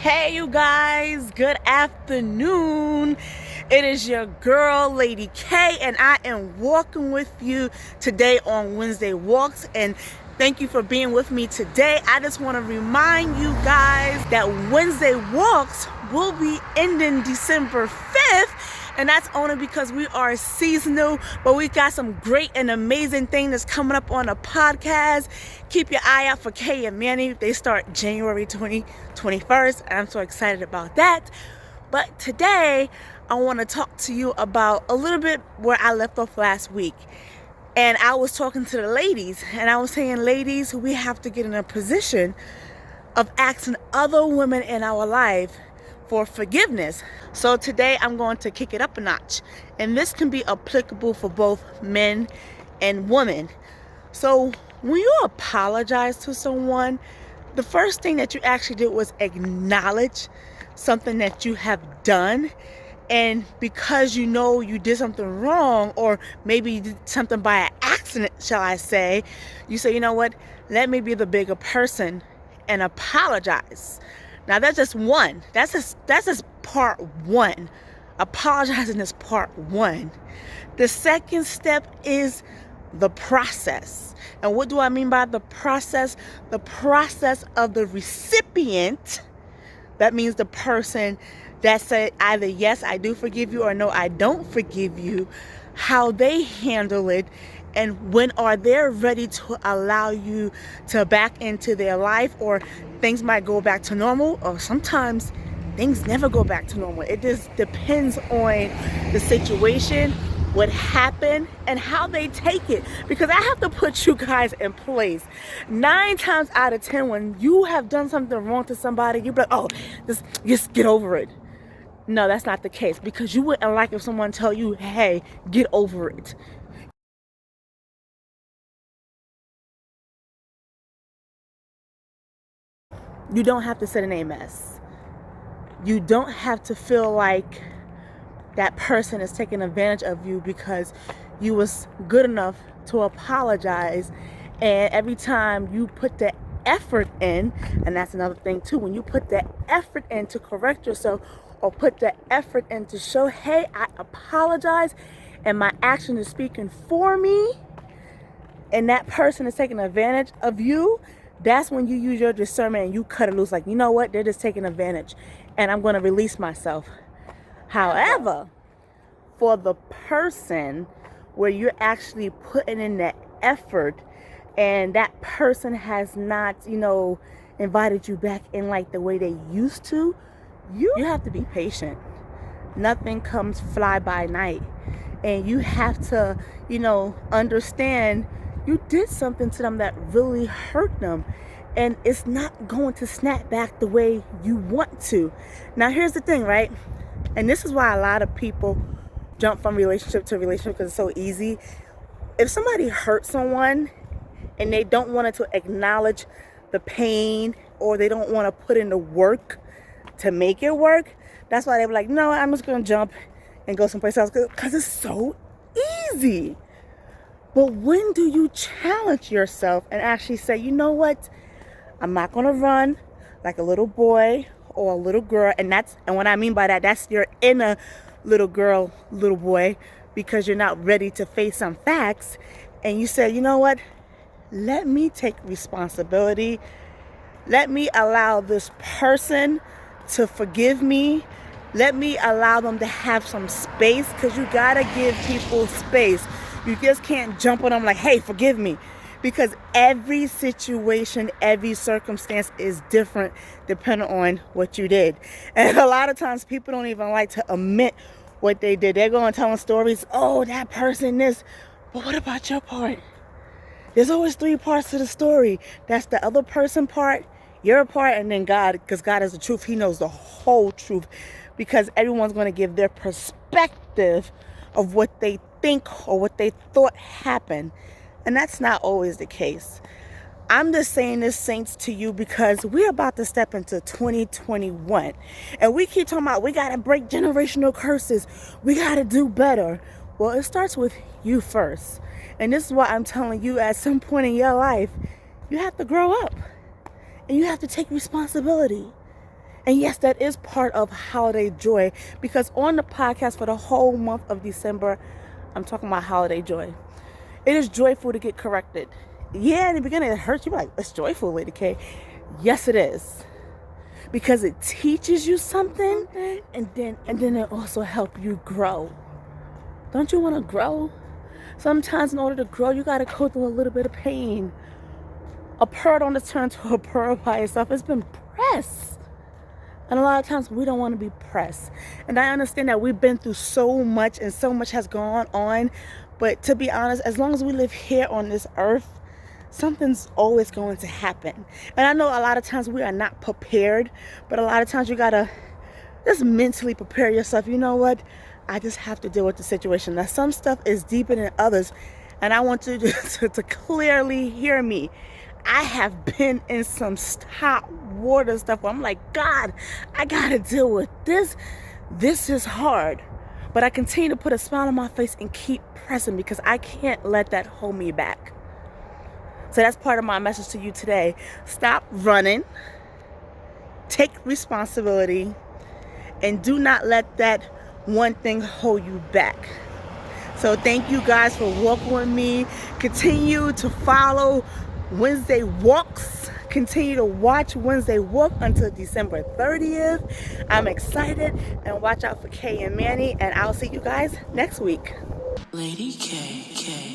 Hey, you guys, good afternoon. It is your girl, Lady K, and I am walking with you today on Wednesday Walks. And thank you for being with me today. I just want to remind you guys that Wednesday Walks will be ending December 5th. And that's only because we are seasonal, but we got some great and amazing things that's coming up on the podcast. Keep your eye out for Kay and Manny. They start January 21st, and I'm so excited about that. But today, I want to talk to you about a little bit where I left off last week. And I was talking to the ladies, and I was saying, ladies, we have to get in a position of asking other women in our life for forgiveness. So today I'm going to kick it up a notch, and this can be applicable for both men and women. So when you apologize to someone, the first thing that you actually did was acknowledge something that you have done. And because you know you did something wrong, or maybe you did something by accident, shall I say, you say, you know what, let me be the bigger person and apologize. Now that's just one. That's just part one. Apologizing is part one. The second step is the process. And what do I mean by the process? The process of the recipient. That means the person that said either yes, I do forgive you, or no, I don't forgive you. How they handle it, and when are they ready to allow you to back into their life, or things might go back to normal, or sometimes things never go back to normal. It just depends on the situation, what happened, and how they take it. Because I have to put you guys in place. 9 times out of 10, when you have done something wrong to somebody, you be like, oh, just get over it. No, that's not the case, because you wouldn't like if someone tell you, hey, get over it. You don't have to sit in a mess. You don't have to feel like that person is taking advantage of you because you was good enough to apologize. And every time you put the effort in, and that's another thing too, when you put the effort in to correct yourself, or put the effort in to show, hey, I apologize, and my action is speaking for me, and that person is taking advantage of you, that's when you use your discernment and you cut it loose. Like, you know what? They're just taking advantage, and I'm going to release myself. However, for the person where you're actually putting in that effort, and that person has not, invited you back in like the way they used to, you have to be patient. Nothing comes fly by night. And you have to, understand you did something to them that really hurt them. And it's not going to snap back the way you want to. Now, here's the thing, right? And this is why a lot of people jump from relationship to relationship, because it's so easy. If somebody hurts someone and they don't want to acknowledge the pain, or they don't want to put in the work to make it work, that's why they were like, no, I'm just going to jump and go someplace else, because it's so easy. But when do you challenge yourself and actually say, you know what? I'm not going to run like a little boy or a little girl. And what I mean by that, that's your inner little girl, little boy, because you're not ready to face some facts. And you say, you know what? Let me take responsibility. Let me allow this person to forgive me. Let me allow them to have some space, because you got to give people space. You just can't jump on them like, hey, forgive me. Because every situation, every circumstance is different depending on what you did. And a lot of times people don't even like to admit what they did. They're going to tell stories, oh, that person this. But what about your part? There's always 3 parts to the story. That's the other person part, your part, and then God, because God is the truth. He knows the whole truth, because everyone's going to give their perspective of what they think or what they thought happened. And that's not always the case. I'm just saying this, saints, to you because we're about to step into 2021. And we keep talking about we got to break generational curses. We got to do better. Well, it starts with you first. And this is why I'm telling you, at some point in your life, you have to grow up. And you have to take responsibility. And yes, that is part of holiday joy, because on the podcast for the whole month of December, I'm talking about holiday joy. It is joyful to get corrected. Yeah, in the beginning it hurts. You're like, it's joyful, Lady K. Yes, it is. Because it teaches you something, and then it also helps you grow. Don't you want to grow? Sometimes in order to grow, you got to go through a little bit of pain. A pearl don't turn to a pearl by itself. It's been pressed. And a lot of times we don't want to be pressed. And I understand that we've been through so much and so much has gone on. But to be honest, as long as we live here on this earth, something's always going to happen. And I know a lot of times we are not prepared, but a lot of times you got to just mentally prepare yourself. You know what? I just have to deal with the situation. Now, some stuff is deeper than others. And I want you to clearly hear me. I have been in some hot water stuff where I'm like, God, I gotta deal with this. This is hard. But I continue to put a smile on my face and keep pressing, because I can't let that hold me back. So that's part of my message to you today. Stop running. Take responsibility. And do not let that one thing hold you back. So thank you guys for walking with me. Continue to follow Wednesday Walks. Continue to watch Wednesday Walk until December 30th. I'm excited, and watch out for Kay and Manny, and I'll see you guys next week. Lady K.